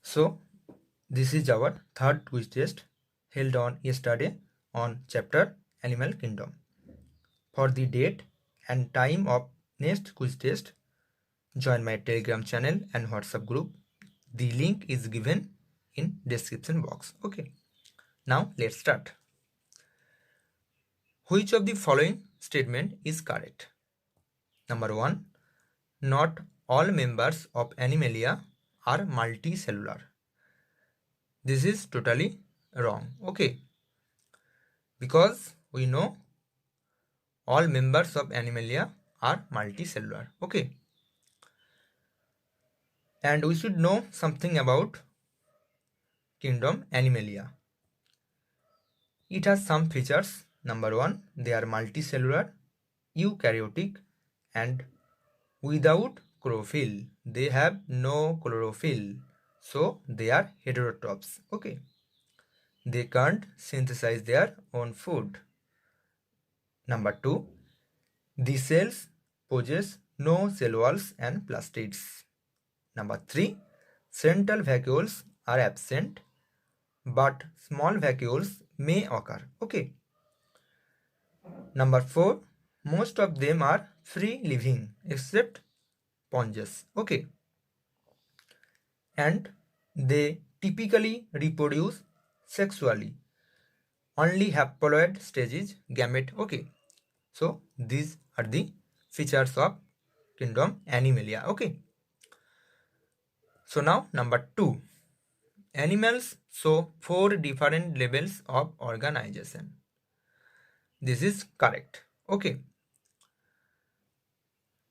So this is our third quiz test held on yesterday on chapter Animal Kingdom. For the date and time of next quiz test, join my Telegram channel and WhatsApp group. The link is given in description box. Okay. Now let's start. Which of the following statement is correct? Number 1. Not all members of Animalia are multicellular. This is totally wrong. Okay. Because we know all members of Animalia are multicellular. Okay. And we should know something about kingdom Animalia. It has some features. Number 1, they are multicellular, eukaryotic, and without chlorophyll. They have no chlorophyll, so they are heterotrophs. Okay. They can't synthesize their own food. Number 2, the cells possess no cell walls and plastids. Number 3, central vacuoles are absent, but small vacuoles may occur. Okay. Number 4, most of them are free living except sponges. Okay. And they typically reproduce sexually. Only haploid stage is gamete. Okay. So these are the features of kingdom Animalia. Okay. So now number 2. Animals show 4 different levels of organization. This is correct. Okay.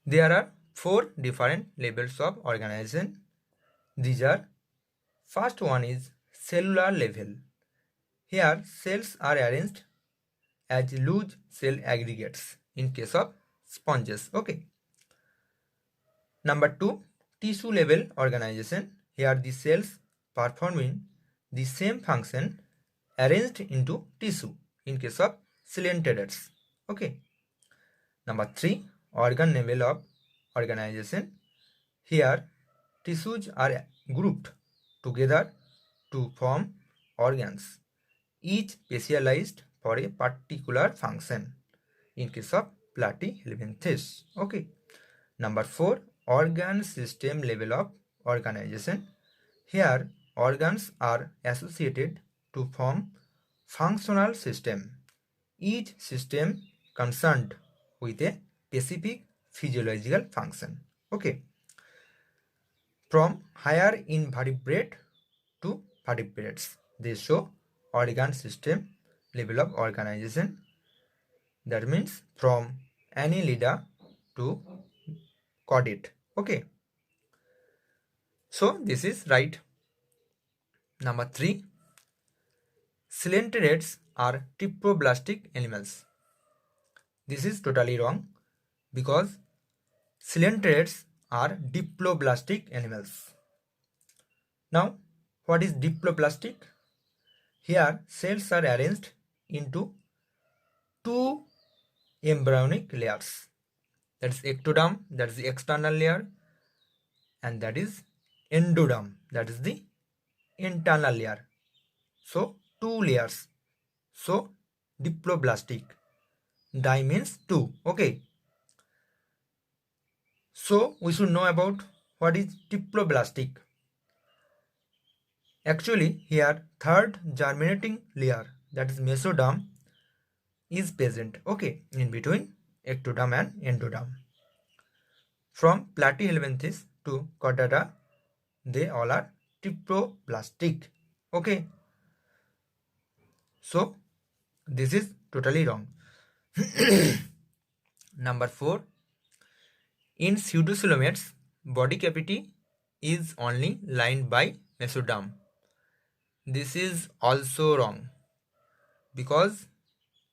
There are 4 different levels of organization. These are, first one is cellular level. Here cells are arranged as loose cell aggregates in case of sponges. Okay. Number 2, tissue level organization. Here the cells performing the same function arranged into tissue in case of coelenterate. Okay. Number 3, organ level of organization. Here tissues are grouped together to form organs, each specialized for a particular function in case of platyhelminthes. Okay. Number 4, organ system level of organization. Here organs are associated to form functional system, each system concerned with a specific physiological function. Okay. From higher invertebrate to vertebrates, they show organ system level of organization. That means from Annelida to Chordate. Okay. So this is right. Number 3, coelenterate are triploblastic animals. This is totally wrong because coelenterate are diploblastic animals. Now, what is diploblastic? Here, cells are arranged into 2 embryonic layers. That is ectoderm, that is the external layer, and that is endoderm, that is the internal layer. So, 2 layers. So, diploblastic. Di means 2. Okay. So, we should know about what is diploblastic. Actually, here third germinating layer, that is mesoderm, is present. Okay, in between ectoderm and endoderm. From platyhelminthes to chordata, they all are triploblastic. Okay. So this is totally wrong. Number 4, in pseudocoelomates, body cavity is only lined by mesoderm. This is also wrong because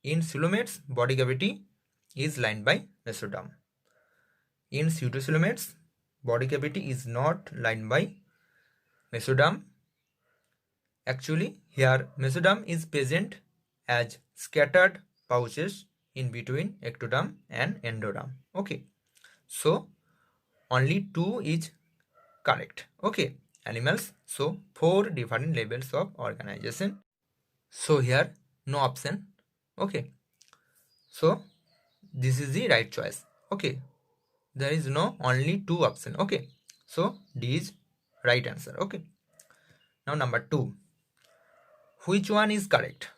in coelomates, body cavity is lined by mesoderm. In pseudocoelomates, body cavity is not lined by mesoderm. Actually, here mesoderm is present as scattered pouches in between ectoderm and endoderm. Okay. So only 2 is correct. Okay. animals. So 4 different levels of organization. So here no option. Okay, so this is the right choice. Okay, there is no only 2 option. Okay, so D is right answer. Okay, now number 2, which one is correct?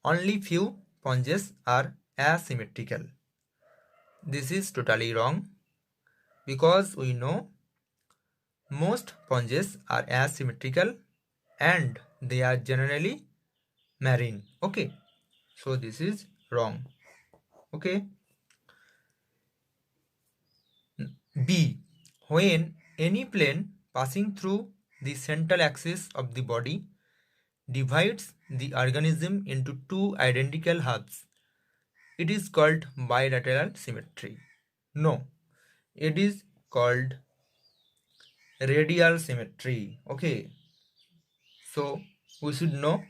Only few sponges are asymmetrical. This is totally wrong, because we know most sponges are asymmetrical and they are generally marine. Okay, so this is wrong. Okay, B, when any plane passing through the central axis of the body divides the organism into 2 identical halves, it is called bilateral symmetry. No, it is called radial symmetry. Okay, so we should know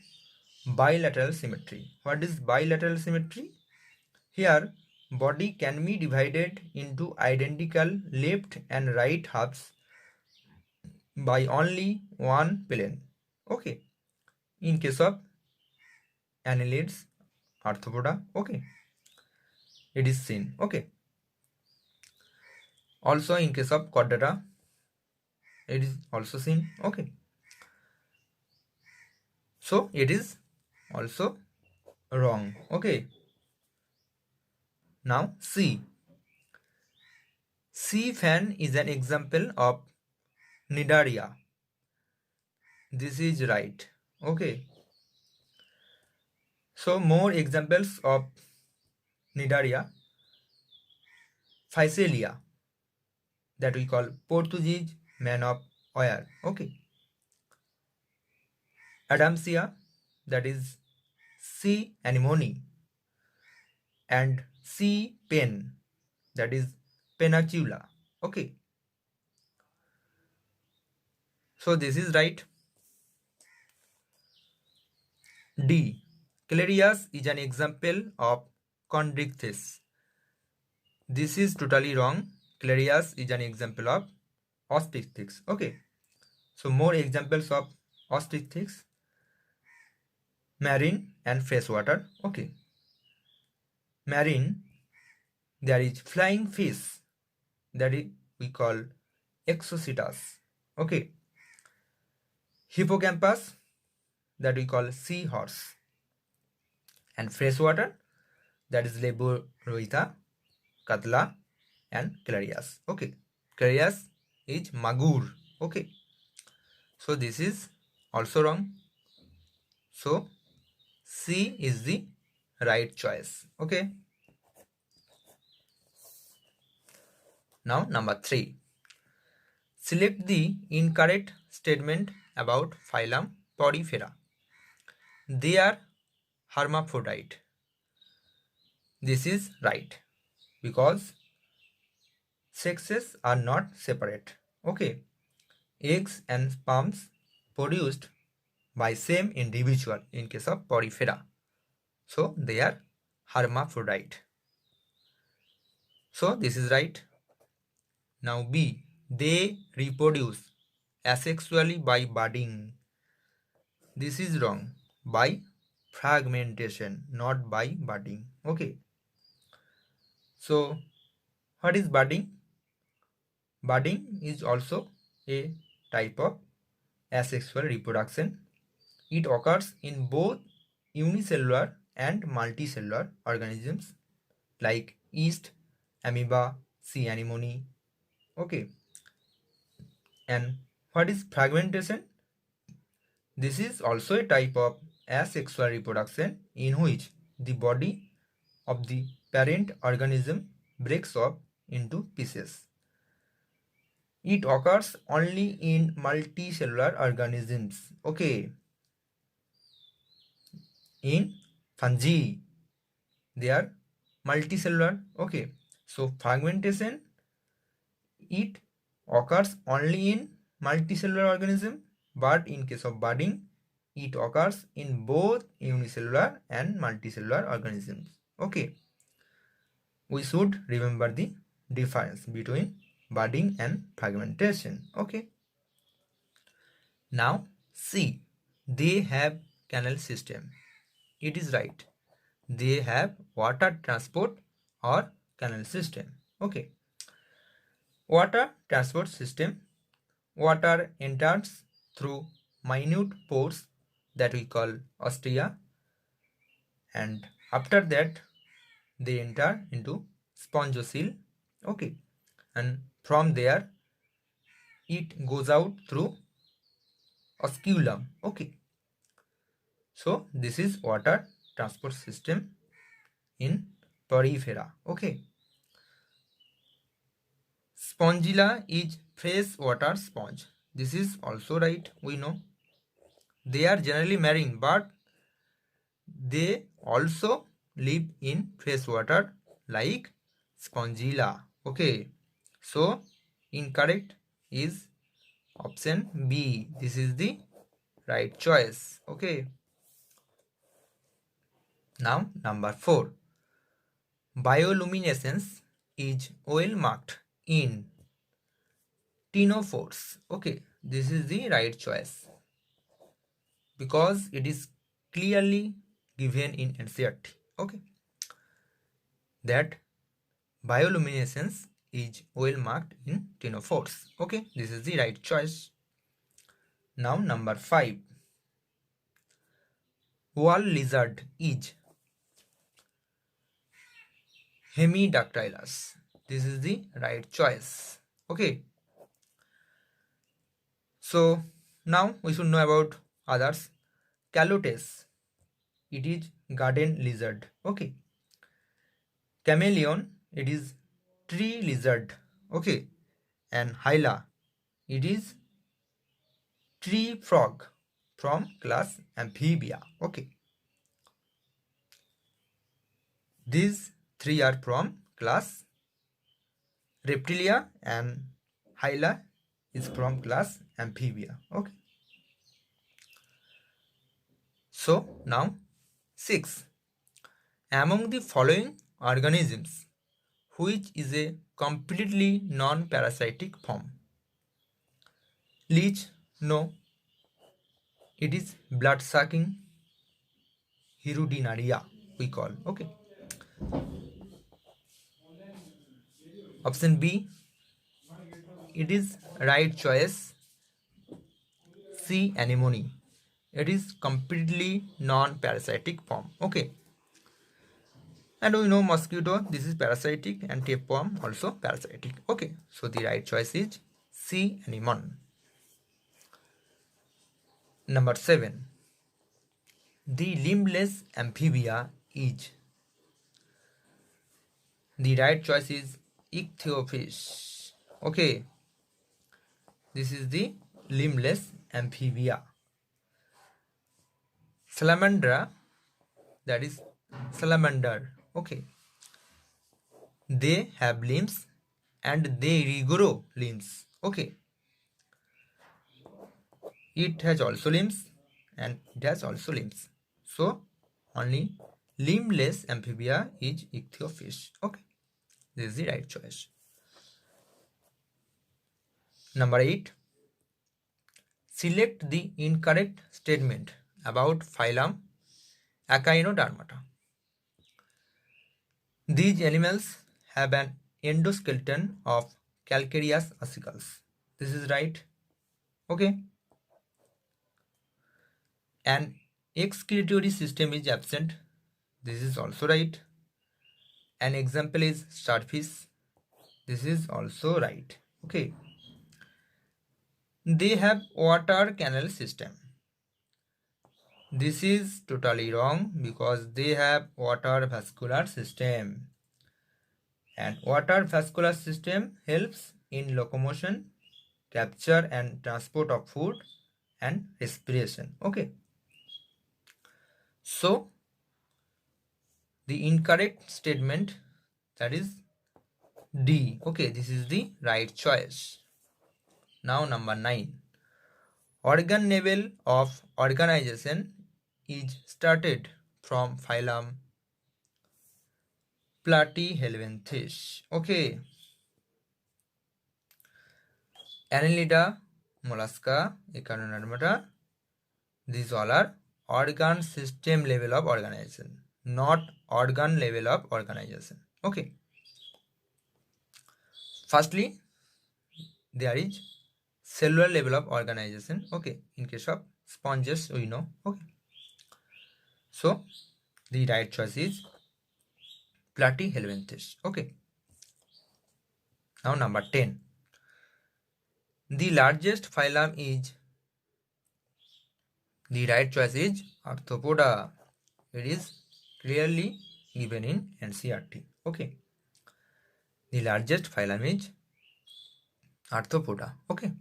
bilateral symmetry. What is bilateral symmetry? Here, body can be divided into identical left and right halves by only one plane. Okay, in case of annelids, arthropoda, okay, it is seen. Okay, also in case of chordata, it is also seen. Okay, so it is also wrong. Okay, now C. C fan is an example of Cnidaria. This is right. Okay, so more examples of Cnidaria. Physalia, that we call Portuguese man of oil. Okay, Adamsia, that is sea anemone, and sea pen, that is Penacula. Okay, so this is right. D. Clarias is an example of Chondrichthyes. This is totally wrong. Clarias is an example of Ostisthyes. Okay, so more examples of Ostisthyes: marine and freshwater. Okay, marine, there is flying fish, that is we call Exocetus. Okay, hippocampus, that we call seahorse, and freshwater, that is Leborrhoea, Katla, and Clarias. Okay, Clarias is magur. Okay, so this is also wrong. So C is the right choice. Okay, now number 3. Select the incorrect statement about phylum Porifera. They are hermaphrodite. This is right, because sexes are not separate. Okay, eggs and sperms produced by same individual in case of Porifera. So they are hermaphrodite. So this is right. Now B, they reproduce asexually by budding. This is wrong. By fragmentation, not by budding. Okay. So what is budding? Budding is also a type of asexual reproduction. It occurs in both unicellular and multicellular organisms like yeast, amoeba, sea anemone. Okay. And what is fragmentation? This is also a type of asexual reproduction in which the body of the parent organism breaks up into pieces. It occurs only in multicellular organisms. Okay. In fungi, they are multicellular. Okay. So fragmentation, it occurs only in multicellular organism, but in case of budding, it occurs in both unicellular and multicellular organisms. Okay. We should remember the difference between budding and fragmentation. Okay. Now C, they have canal system. It is right. They have water transport or canal system. Okay. Water transport system. Water enters through minute pores that we call ostia, and after that they enter into spongocoel. Okay. And from there it goes out through osculum. Okay. So this is water transport system in porifera. Okay. Spongilla is fresh water sponge. This is also right, we know. They are generally marine, but they also live in fresh water like Spongilla. Okay. So incorrect is option B. This is the right choice. Okay. Now number 4. Bioluminescence is well marked in ctenophores. Okay, this is the right choice because it is clearly given in NCERT. Okay, that bioluminescence is well marked in ctenophores. Okay, this is the right choice. Now number 5. Wall lizard is Hemidactylus. This is the right choice. Okay. So now we should know about others. Calotes. It is garden lizard. Okay. Chameleon. It is tree lizard. Okay. And Hyla. It is tree frog from class Amphibia. Okay. These three are from class Reptilia and Hyla is from class Amphibia. Okay. So now 6. Among the following organisms, which is a completely non-parasitic form? Leech? No. It is blood-sucking Hirudinaria we call. Okay. Option B. It is right choice. C. Anemone. It is completely non-parasitic form. Okay. And we know mosquito, this is parasitic, and tapeworm also parasitic. Okay. So the right choice is C. Anemone. Number 7. The limbless amphibia is. The right choice is ichthyofish. Okay. This is the limbless amphibia. Salamandra, that is salamander. Okay. They have limbs and they regrow limbs. Okay. It has also limbs and it has also limbs. So only limbless amphibia is ichthyofish. Okay. This is the right choice. Number 8. Select the incorrect statement about phylum Echinodermata. These animals have an endoskeleton of calcareous ossicles. This is right. Okay. An excretory system is absent. This is also right. An example is starfish. This is also right. Okay. They have water canal system. This is totally wrong because they have water vascular system. And water vascular system helps in locomotion, capture and transport of food and respiration. Okay. So the incorrect statement, that is D. Okay, this is the right choice. Now number 9. Organ level of organization is started from phylum Platyhelminthes. Okay. Annelida, mollusca, Echinodermata. These all are organ system level of organization, not organ level of organization. Okay. Firstly, there is cellular level of organization. Okay. In case of sponges, we know. Okay. So the right choice is Platyhelminthes. Okay. Now number 10. The largest phylum is, the right choice is Arthropoda. It is clearly given in NCERT. Okay. The largest phylum is Arthropoda. Okay.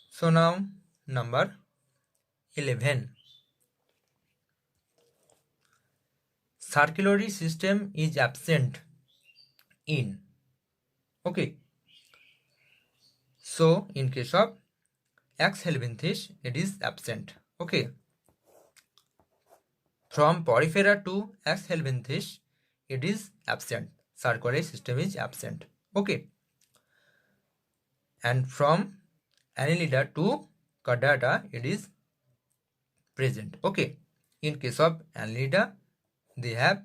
So now number 11. Circulatory system is absent in. Okay. So in case of Axhelminthes, it is absent. Okay. From Porifera to Axhelminthes, it is absent. Circulatory system is absent. Okay. And from Annelida to Chordata, it is present. Okay. In case of Annelida, they have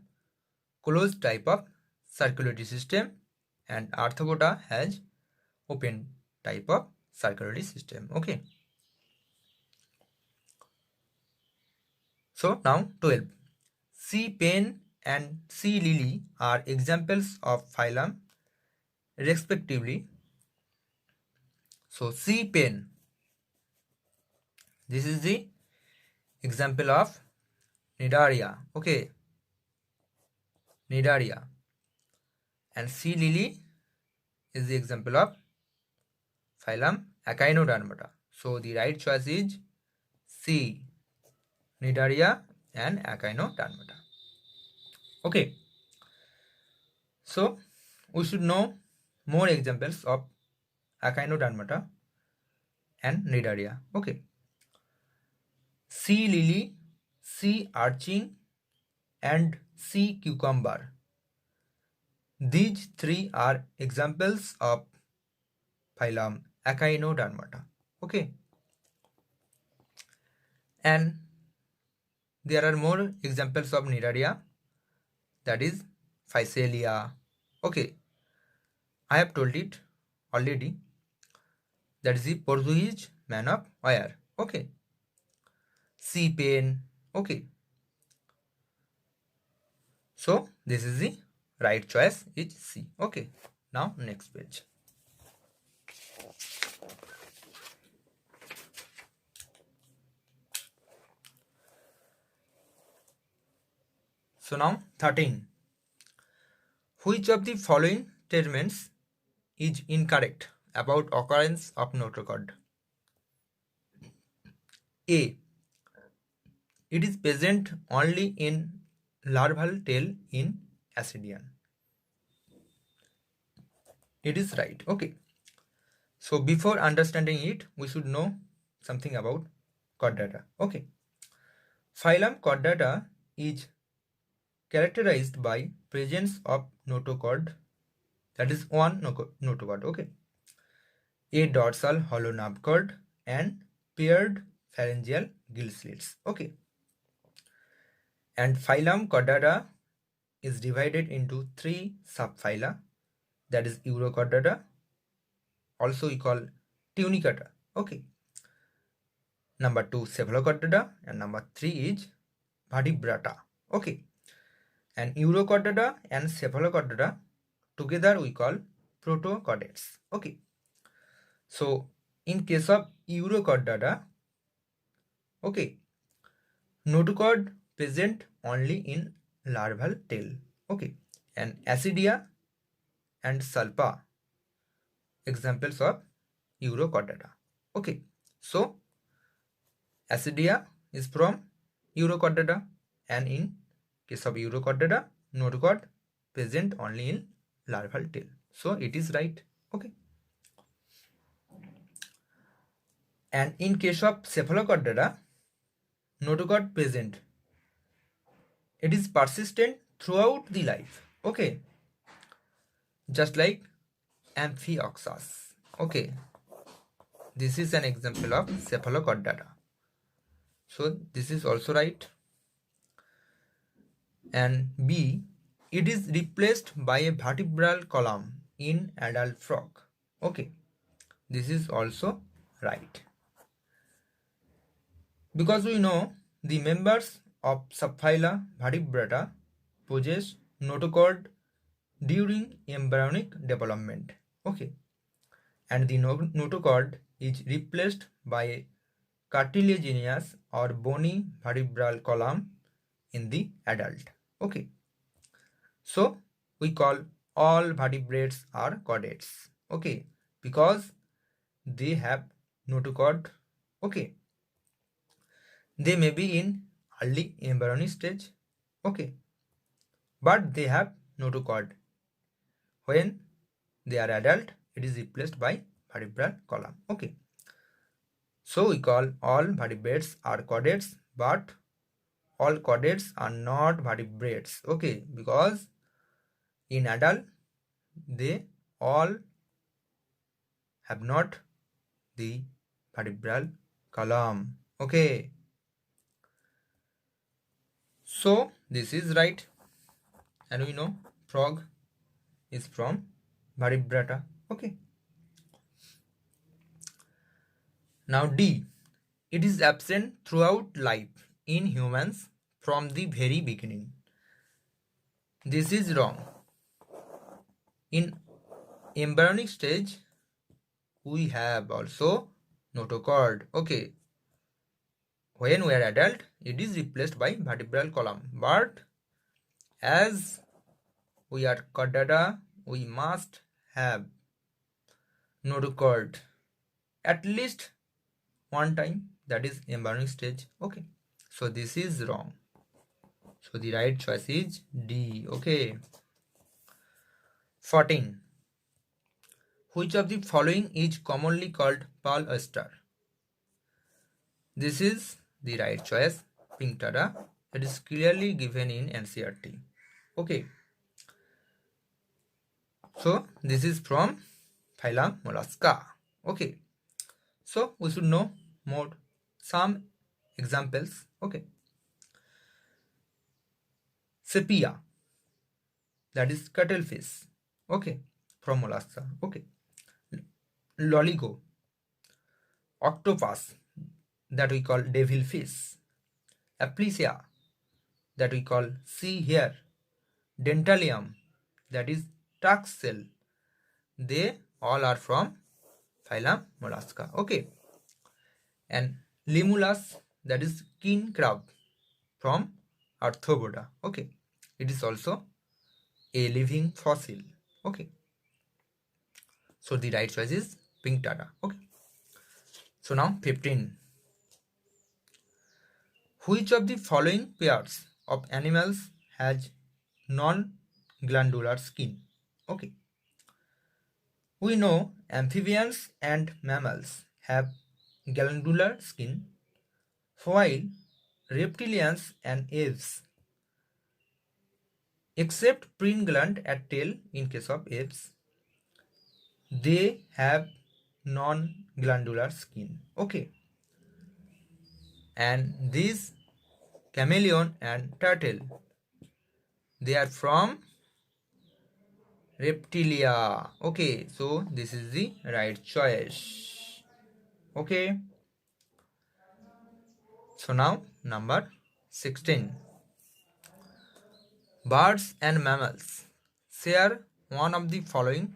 closed type of circulatory system, and Arthropoda has open type of circulatory system. Okay. So now 12. Sea pen and sea lily are examples of phylum respectively. So sea pen, this is the example of Cnidaria. Okay. Cnidaria. And sea lily is the example of phylum Echinodermata. So the right choice is C, Cnidaria and Echinodermata. Okay. So we should know more examples of Echinodermata and Cnidaria. Okay. Sea lily, sea urchin and sea cucumber. These three are examples of phylum Echinodermata. Okay. And there are more examples of Cnidaria, that is Physalia. Okay. I have told it already. That is the Portuguese man of wire. Okay. Sea pen. Okay. So this is the right choice is C. Okay. Now next page. So now 13. Which of the following statements is incorrect about occurrence of notochord? A. It is present only in larval tail in Ascidian. It is right. Okay. So before understanding it, we should know something about Chordata. Okay. Phylum Chordata is characterized by presence of notochord, that is one notochord. Okay. A dorsal hollow nerve cord and paired pharyngeal gill slits. Okay. And phylum Chordata is divided into three subphyla, that is Urochordata, also we call Tunicata. Okay. Number 2 Cephalochordata, and number 3 is Vertebrata. Okay. And Urochordata and Cephalochordata together we call Protochordates. Okay. So in case of Urochordata, okay, notochord present only in larval tail. Okay. And Ascidia and Salpa examples of Urochordata. Okay. So Ascidia is from Urochordata, and in case of Urochordata, notochord present only in larval tail. So it is right. Okay. And in case of Cephalochordata, notochord present. It is persistent throughout the life. Okay. Just like Amphioxus. Okay, this is an example of cephalochordata. So this is also right. And B, it is replaced by a vertebral column in adult frog. Okay, this is also right. Because we know the members of subphyla vertebrata possess notochord during embryonic development. Okay, and the notochord is replaced by a cartilaginous or bony vertebral column in the adult. Okay, so we call all vertebrates are chordates. Okay, because they have notochord. Okay, they may be in early embryonic stage. Okay, but they have notochord. When they are adult, it is replaced by vertebral column. Okay, so we call all vertebrates are chordates, but all chordates are not vertebrates. Okay, because in adult they all have not the vertebral column. Okay, so this is right, and we know frog is from vertebrata. Okay, now D, it is absent throughout life in humans from the very beginning. This is wrong. In embryonic stage we have also notochord. Okay, when we are adult it is replaced by vertebral column, but as we are chordata we must have notochord at least one time, that is embryonic stage. Okay, so this is wrong, so the right choice is D. Okay, 14, which of the following is commonly called pearl oyster? This is the right choice, Pinctada. It is clearly given in NCERT. Okay, so this is from phylum Mollusca. Okay, so we should know more some examples. Okay, sepia, that is cuttlefish. Okay, from Mollusca. Okay, loligo, octopus, that we call devilfish, aplysia, that we call sea hare, dentalium, that is tusk shell. They all are from phylum Mollusca. Okay, and limulus, that is king crab from Arthropoda. Okay, it is also a living fossil. Okay, so the right choice is Pinctada. Okay, so now 15. Which of the following pairs of animals has non-glandular skin? Okay, we know amphibians and mammals have glandular skin, while reptilians and aves, except preen gland at tail in case of aves, they have non-glandular skin. Okay, and these chameleon and turtle, they are from reptilia. Okay, so this is the right choice. Okay, so now number 16. Birds and mammals share one of the following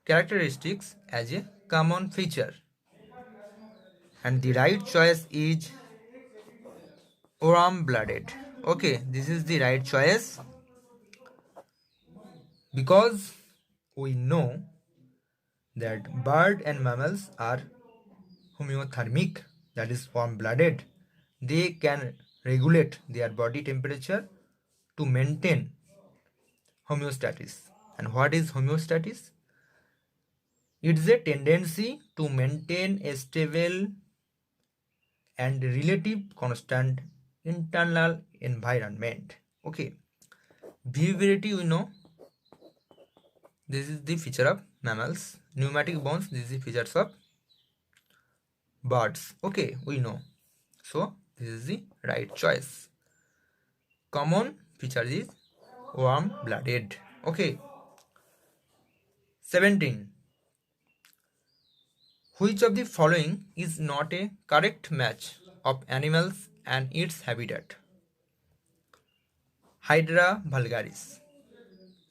characteristics as a common feature, and the right choice is warm blooded. Okay, this is the right choice because we know that bird and mammals are homeothermic, that is warm blooded. They can regulate their body temperature to maintain homeostasis. And what is homeostasis? It's a tendency to maintain a stable and relative constant internal environment. Okay, viviparity, we know this is the feature of mammals. pneumatic bones, this is the features of birds. Okay, we know. So this is the right choice. Common feature is warm blooded. Okay. 17. Which of the following is not a correct match of animals and its habitat? Hydra vulgaris,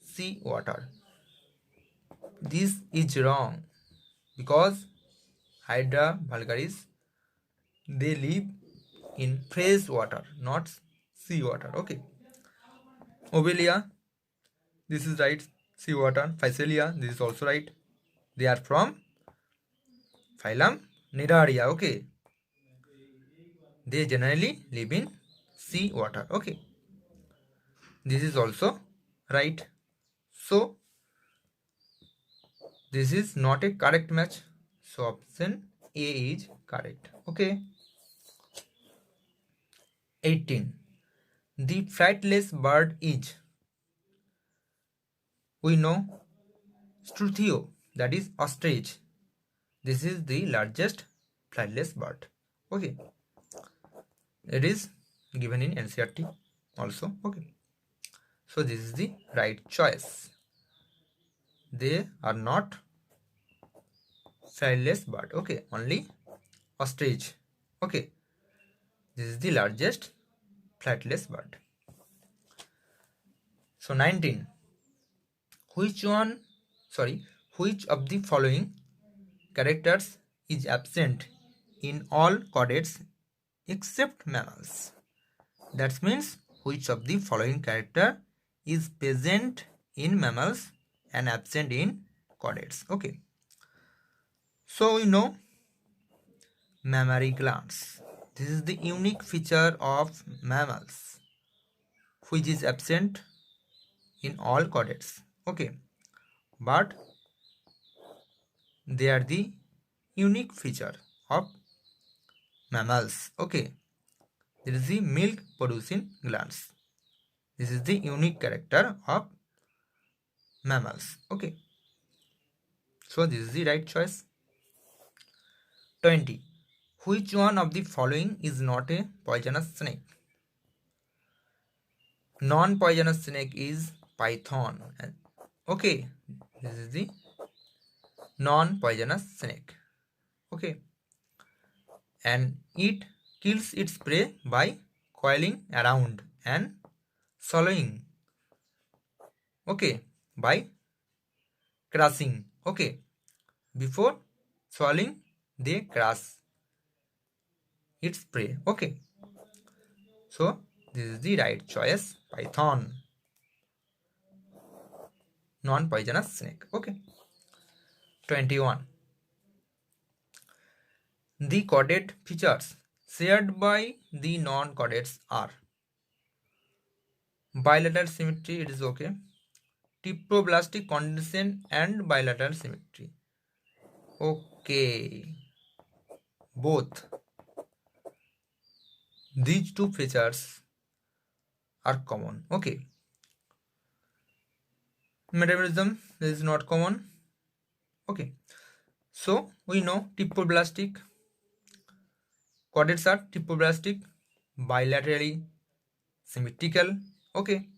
sea water. This is wrong because Hydra vulgaris, they live in fresh water, not sea water. Okay. Ovelia, this is right. Sea water. Physalia, this is also right. They are from phylum Nidariya. Okay. They generally live in sea water. Okay. This is also right. So this is not a correct match. So option A is correct. Okay. 18. The flightless bird is, we know, Struthio, that is ostrich. This is the largest flightless bird. Okay. It is given in NCERT also. Okay. So this is the right choice. They are not flightless bird. Okay. Only ostrich. Okay. This is the largest flightless bird. So 19. Which of the following characters is absent in all chordates except mammals? That means which of the following character is present in mammals and absent in chordates. Okay. So we know mammary glands. This is the unique feature of mammals which is absent in all chordates. Okay. But they are the unique feature of mammals. Okay. There is the milk producing glands. This is the unique character of mammals. Okay. So this is the right choice. 20. Which one of the following is not a poisonous snake? Non-poisonous snake is python. Okay. This is the non-poisonous snake. Okay. And it kills its prey by coiling around and swallowing. Okay. By crushing. Okay. Before swallowing, they crush its prey. Okay. So this is the right choice. Python. Non-poisonous snake. Okay. 21. The chordate features shared by the non-chordates are bilateral symmetry, it is okay, triploblastic condensation and bilateral symmetry. Okay. Both these two features are common. Okay. Metabolism is not common. Okay. So we know triploblastic chordates are triploblastic, bilaterally symmetrical. Okay.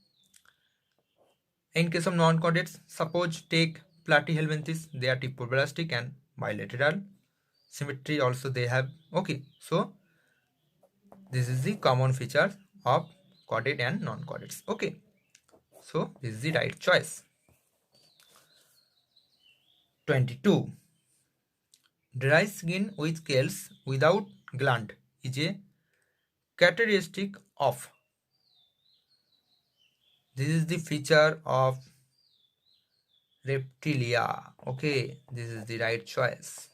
In case of non-chordates, suppose take platyhelminthes, they are triploblastic and bilateral symmetry also they have. Okay. So this is the common feature of chordate and non-chordates. Okay. So this is the right choice. 22. Dry skin with scales without gland is a characteristic of. This is the feature of reptilia. Okay, this is the right choice.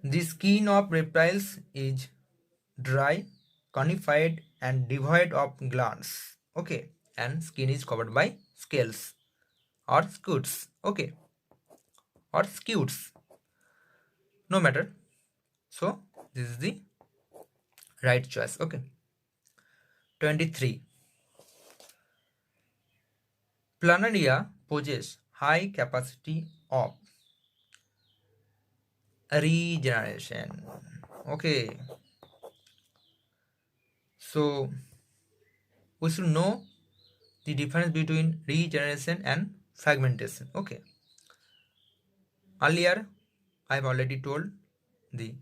The skin of reptiles is dry, conified and devoid of glands. Okay, and skin is covered by scales or scutes. Okay, or scutes. No matter. So this is the right choice. Okay. 23. Planaria possess high capacity of regeneration. Okay, so we should know the difference between regeneration and fragmentation. Okay, earlier I have already told the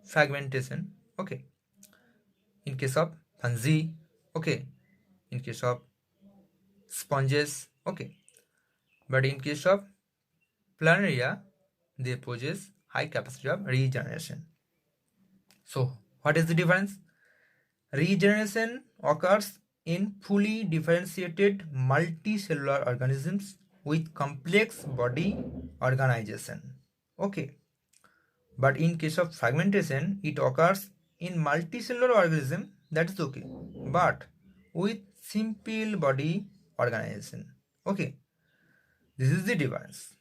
fragmentation. Okay, in case of fungi. Okay, in case of sponges. Okay, but in case of planaria, they possess high capacity of regeneration. So what is the difference? Regeneration occurs in fully differentiated multicellular organisms with complex body organization. Okay, but in case of fragmentation, it occurs in multicellular organism, that is okay, but with simple body organization. Okay, this is the difference.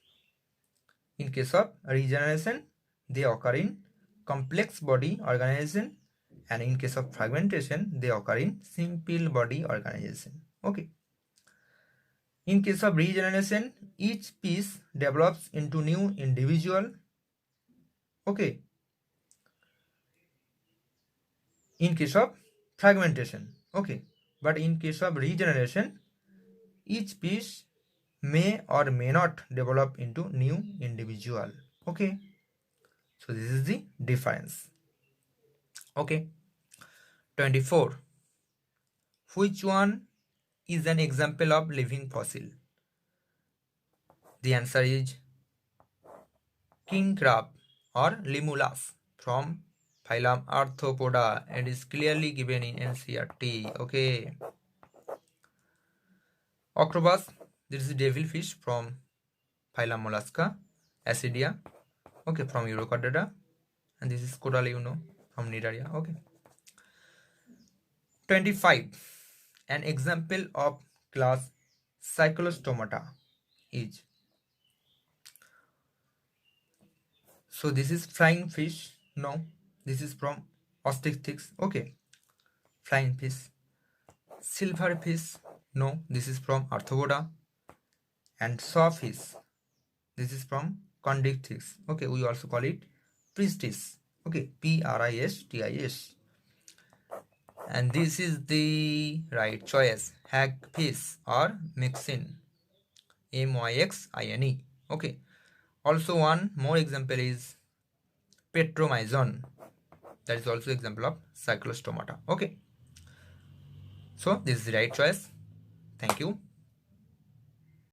In case of regeneration, they occur in complex body organization, and in case of fragmentation, they occur in simple body organization. Okay. In case of regeneration, each piece develops into new individual. Okay. In case of fragmentation. Okay. But in case of regeneration, each piece may or may not develop into new individual. Okay. So this is the difference. Okay. 24. Which one is an example of living fossil? The answer is king crab or limulus from phylum Arthropoda, and is clearly given in NCERT. Okay. Octopus, this is devilfish from phylum Mollusca, Acidia. Okay, from Urochordata, and this is Coralia from Cnidaria. Okay. 25. An example of class Cyclostomata is. So this is flying fish. No, this is from Osteichthyes. Okay, flying fish. Silverfish. No, this is from Arthropoda. And sawfish. This is from Condictis. Okay, we also call it Pristis. Okay, Pristis. And this is the right choice. Hagfish or Myxine. Myxine. Okay. Also one more example is Petromyzon. That is also example of Cyclostomata. Okay. So this is the right choice. Thank you.